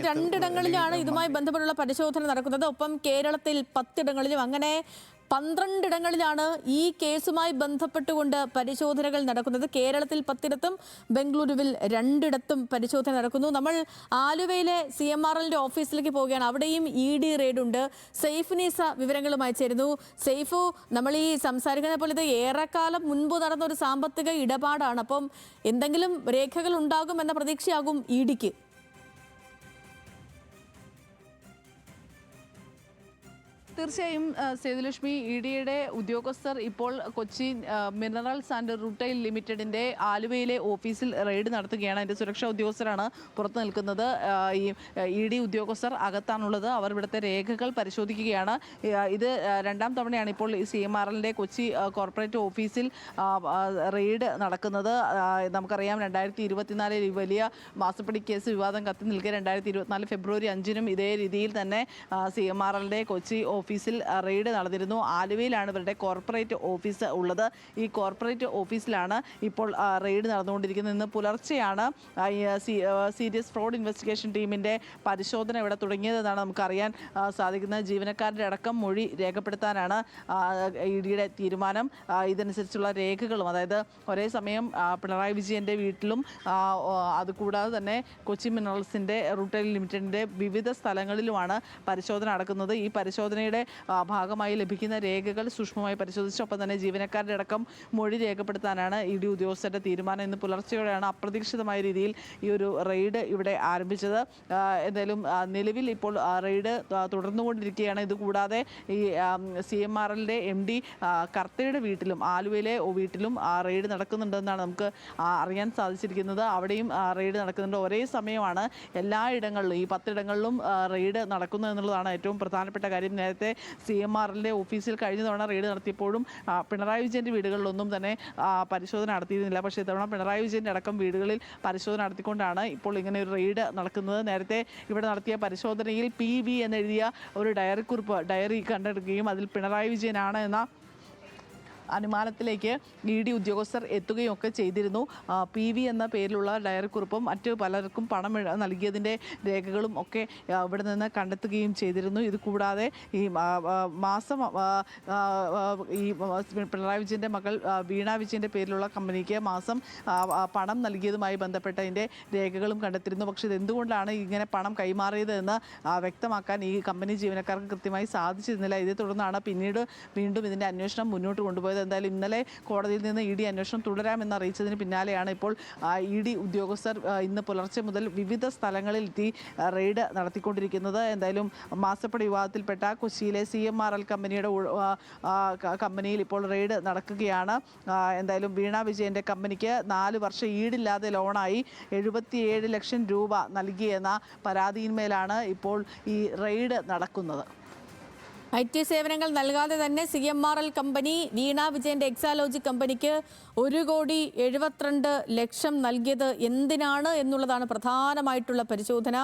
രണ്ടിടങ്ങളിലാണ് ഇതുമായി ബന്ധപ്പെട്ടുള്ള പരിശോധന നടക്കുന്നത്. ഒപ്പം കേരളത്തിൽ 10 ഇടങ്ങളിലും, അങ്ങനെ 12 ഇടങ്ങളിലാണ് ഈ കേസുമായി ബന്ധപ്പെട്ടുകൊണ്ട് പരിശോധനകൾ നടക്കുന്നത്. കേരളത്തിൽ 10 ഇടത്തും ബംഗളൂരുവിൽ 2 ഇടത്തും പരിശോധന നടക്കുന്നു. നമ്മൾ ആലുവയിലെ CMRLന്റെ ഓഫീസിലേക്ക് പോവുകയാണ്. അവിടെയും ED റെയ്ഡുണ്ട്. സെയ്ഫ് നീസ വിവരങ്ങളുമായി ചേരുന്നു. സെയ്ഫു, നമ്മൾ ഈ സംസാരിക്കുന്ന പോലെ ഇത് ഏറെക്കാലം മുൻപ് നടന്ന ഒരു സാമ്പത്തിക ഇടപാടാണ്. അപ്പം എന്തെങ്കിലും രേഖകൾ ഉണ്ടാകും എന്ന പ്രതീക്ഷയാകും EDക്ക്. തീർച്ചയായും സേതുലക്ഷ്മി, EDയുടെ ഉദ്യോഗസ്ഥർ ഇപ്പോൾ കൊച്ചി മിനറൽസ് ആൻഡ് റൂട്ടൈൽ ലിമിറ്റഡിൻ്റെ ആലുവയിലെ ഓഫീസിൽ റെയ്ഡ് നടത്തുകയാണ്. അതിൻ്റെ സുരക്ഷാ ഉദ്യോഗസ്ഥരാണ് പുറത്തു നിൽക്കുന്നത്. ഈ ED ഉദ്യോഗസ്ഥർ അകത്താണുള്ളത്. അവർ ഇവിടുത്തെ രേഖകൾ പരിശോധിക്കുകയാണ്. ഇത് രണ്ടാം തവണയാണ് ഇപ്പോൾ CMRLൻ്റെ കൊച്ചി കോർപ്പറേറ്റ് ഓഫീസിൽ റെയ്ഡ് നടക്കുന്നത്. നമുക്കറിയാം 2024 വലിയ മാസപ്പടി കേസ് വിവാദം കത്തി നിൽക്കെ 2024 ഫെബ്രുവരി 5-നും ഇതേ രീതിയിൽ തന്നെ CMRLൻ്റെ കൊച്ചി ഓഫീസിൽ റെയ്ഡ് നടന്നിരുന്നു. ആലുവയിലാണ് ഇവരുടെ കോർപ്പറേറ്റ് ഓഫീസ് ഉള്ളത്. ഈ കോർപ്പറേറ്റ് ഓഫീസിലാണ് ഇപ്പോൾ റെയ്ഡ് നടന്നുകൊണ്ടിരിക്കുന്നത്. ഇന്ന് പുലർച്ചെയാണ് സീരിയസ് ഫ്രോഡ് ഇൻവെസ്റ്റിഗേഷൻ ടീമിൻ്റെ പരിശോധന ഇവിടെ തുടങ്ങിയതെന്നാണ് നമുക്കറിയാൻ സാധിക്കുന്നത്. ജീവനക്കാരുടെ അടക്കം മൊഴി രേഖപ്പെടുത്താനാണ് EDയുടെ തീരുമാനം. ഇതനുസരിച്ചുള്ള രേഖകളും, അതായത് ഒരേ സമയം പിണറായി വിജയൻ്റെ വീട്ടിലും അതുകൂടാതെ തന്നെ കൊച്ചി മിനറൽസിൻ്റെ റൂട്ടൈൽ ലിമിറ്റഡിൻ്റെ വിവിധ സ്ഥലങ്ങളിലുമാണ് പരിശോധന നടക്കുന്നത്. ഈ പരിശോധനയുടെ ഭാഗമായി ലഭിക്കുന്ന രേഖകൾ സൂക്ഷ്മമായി പരിശോധിച്ചൊപ്പം തന്നെ ജീവനക്കാരുടെ അടക്കം മൊഴി രേഖപ്പെടുത്താനാണ് ED ഉദ്യോഗസ്ഥരുടെ തീരുമാനം. ഇന്ന് പുലർച്ചെയോടെയാണ് അപ്രതീക്ഷിതമായ രീതിയിൽ ഈ ഒരു റെയ്ഡ് ഇവിടെ ആരംഭിച്ചത്. എന്തായാലും നിലവിൽ ഇപ്പോൾ റെയ്ഡ് തുടർന്നുകൊണ്ടിരിക്കുകയാണ്. ഇതുകൂടാതെ ഈ CMRLൻ്റെ MD കർത്തയുടെ വീട്ടിലും ആലുവയിലെ വീട്ടിലും റെയ്ഡ് നടക്കുന്നുണ്ടെന്നാണ് നമുക്ക് അറിയാൻ സാധിച്ചിരിക്കുന്നത്. അവിടെയും റെയ്ഡ് നടക്കുന്നുണ്ട്. ഒരേ സമയമാണ് എല്ലായിടങ്ങളിലും, ഈ 10 ഇടങ്ങളിലും റെയ്ഡ് നടക്കുന്നു എന്നുള്ളതാണ് ഏറ്റവും പ്രധാനപ്പെട്ട കാര്യം. നേരത്തെ CMRLൻ്റെ ഓഫീസിൽ കഴിഞ്ഞ തവണ റെയ്ഡ് നടത്തിയപ്പോഴും പിണറായി വിജയൻ്റെ വീടുകളിലൊന്നും തന്നെ പരിശോധന നടത്തിയിരുന്നില്ല. പക്ഷേ ഇത്തവണ പിണറായി വിജയൻ്റെ അടക്കം വീടുകളിൽ പരിശോധന നടത്തിക്കൊണ്ടാണ് ഇപ്പോൾ ഇങ്ങനെ ഒരു റെയ്ഡ് നടക്കുന്നത്. നേരത്തെ ഇവിടെ നടത്തിയ പരിശോധനയിൽ PV എന്നെഴുതിയ ഒരു ഡയറി കണ്ടെടുക്കുകയും അതിൽ പിണറായി വിജയനാണ് എന്ന അനുമാനത്തിലേക്ക് ED ഉദ്യോഗസ്ഥർ എത്തുകയും ഒക്കെ ചെയ്തിരുന്നു. PV എന്ന പേരിലുള്ള ഡയറിക്കുറിപ്പും മറ്റ് പലർക്കും പണം നൽകിയതിൻ്റെ രേഖകളും ഒക്കെ ഇവിടെ നിന്ന് കണ്ടെത്തുകയും ചെയ്തിരുന്നു. ഇത് കൂടാതെ ഈ മാസം ഈ പിണറായി വിജയൻ്റെ മകൾ വീണ വിജയൻ്റെ പേരിലുള്ള കമ്പനിക്ക് മാസം പണം നൽകിയതുമായി ബന്ധപ്പെട്ടതിൻ്റെ രേഖകളും കണ്ടെത്തിയിരുന്നു. പക്ഷേ ഇതെന്തുകൊണ്ടാണ് ഇങ്ങനെ പണം കൈമാറിയത് എന്ന് വ്യക്തമാക്കാൻ ഈ കമ്പനി ജീവനക്കാർക്ക് കൃത്യമായി സാധിച്ചിരുന്നില്ല. ഇതേ തുടർന്നാണ് പിന്നീട് വീണ്ടും ഇതിൻ്റെ അന്വേഷണം മുന്നോട്ട് കൊണ്ടുപോയത്. എന്തായാലും ഇന്നലെ കോടതിയിൽ നിന്ന് ED അന്വേഷണം തുടരാമെന്ന് അറിയിച്ചതിന് പിന്നാലെയാണ് ഇപ്പോൾ ED ഉദ്യോഗസ്ഥർ ഇന്ന് പുലർച്ചെ മുതൽ വിവിധ സ്ഥലങ്ങളിലെത്തി റെയ്ഡ് നടത്തിക്കൊണ്ടിരിക്കുന്നത്. എന്തായാലും മാസപ്പടി വിവാദത്തിൽപ്പെട്ട കൊച്ചിയിലെ CMRL കമ്പനിയിൽ ഇപ്പോൾ റെയ്ഡ് നടക്കുകയാണ്. എന്തായാലും വീണ വിജയൻ്റെ കമ്പനിക്ക് 4 വർഷം ഈടില്ലാതെ ലോണായി 77 ലക്ഷം രൂപ നൽകിയെന്ന പരാതിയിന്മേലാണ് ഇപ്പോൾ ഈ റെയ്ഡ് നടക്കുന്നത്. IT സേവനങ്ങൾ നൽകാതെ തന്നെ CMRL കമ്പനി വീണ വിജയൻ്റെ എക്സാലോജി കമ്പനിക്ക് 1,72,00,000 നൽകിയത് എന്തിനാണ് എന്നുള്ളതാണ് പ്രധാനമായിട്ടുള്ള പരിശോധന.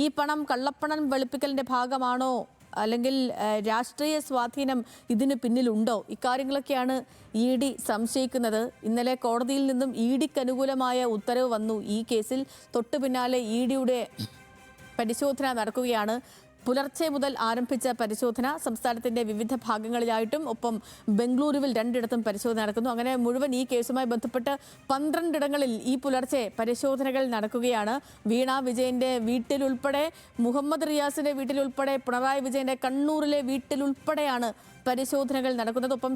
ഈ പണം കള്ളപ്പണം വെളുപ്പിക്കലിൻ്റെ ഭാഗമാണോ, അല്ലെങ്കിൽ രാഷ്ട്രീയ സ്വാധീനം ഇതിന് പിന്നിലുണ്ടോ? ഇക്കാര്യങ്ങളൊക്കെയാണ് ED സംശയിക്കുന്നത്. ഇന്നലെ കോടതിയിൽ നിന്നും EDക്ക് അനുകൂലമായ ഉത്തരവ് വന്നു ഈ കേസിൽ. തൊട്ടു പിന്നാലെ EDയുടെ പരിശോധന നടക്കുകയാണ്. പുലർച്ചെ മുതൽ ആരംഭിച്ച പരിശോധന സംസ്ഥാനത്തിൻ്റെ വിവിധ ഭാഗങ്ങളിലായിട്ടും ഒപ്പം ബംഗളൂരുവിൽ 2 ഇടത്തും പരിശോധന നടക്കുന്നു. അങ്ങനെ മുഴുവൻ ഈ കേസുമായി ബന്ധപ്പെട്ട് 12 ഇടങ്ങളിൽ ഈ പുലർച്ചെ പരിശോധനകൾ നടക്കുകയാണ്. വീണ വിജയൻ്റെ വീട്ടിലുൾപ്പെടെ, മുഹമ്മദ് റിയാസിൻ്റെ വീട്ടിലുൾപ്പെടെ, പിണറായി വിജയൻ്റെ കണ്ണൂരിലെ വീട്ടിലുൾപ്പെടെയാണ് പരിശോധനകൾ നടക്കുന്നത്. ഒപ്പം